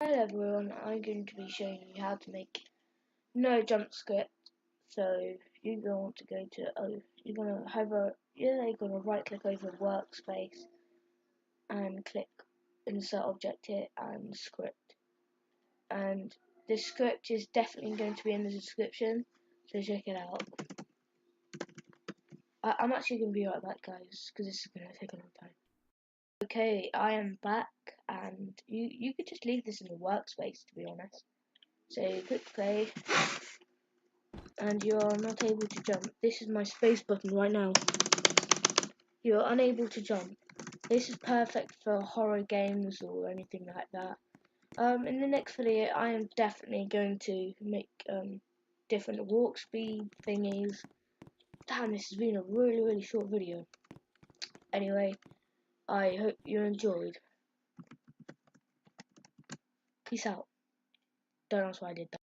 Hello everyone, I'm going to be showing you how to make no jump script. So you're going to want to go to you're going to right click over workspace and click insert object here and script. And this script is definitely going to be in the description, so check it out. I'm actually going to be right back, guys, because this is going to take a long time. Okay, I am back, and you could just leave this in the workspace, to be honest. So click play, and you are not able to jump. This is my space button right now. You are unable to jump. This is perfect for horror games or anything like that. In the next video, I am definitely going to make different walk speed thingies. Damn, this has been a really short video. Anyway, I hope you enjoyed. Peace out. Don't ask why I did that.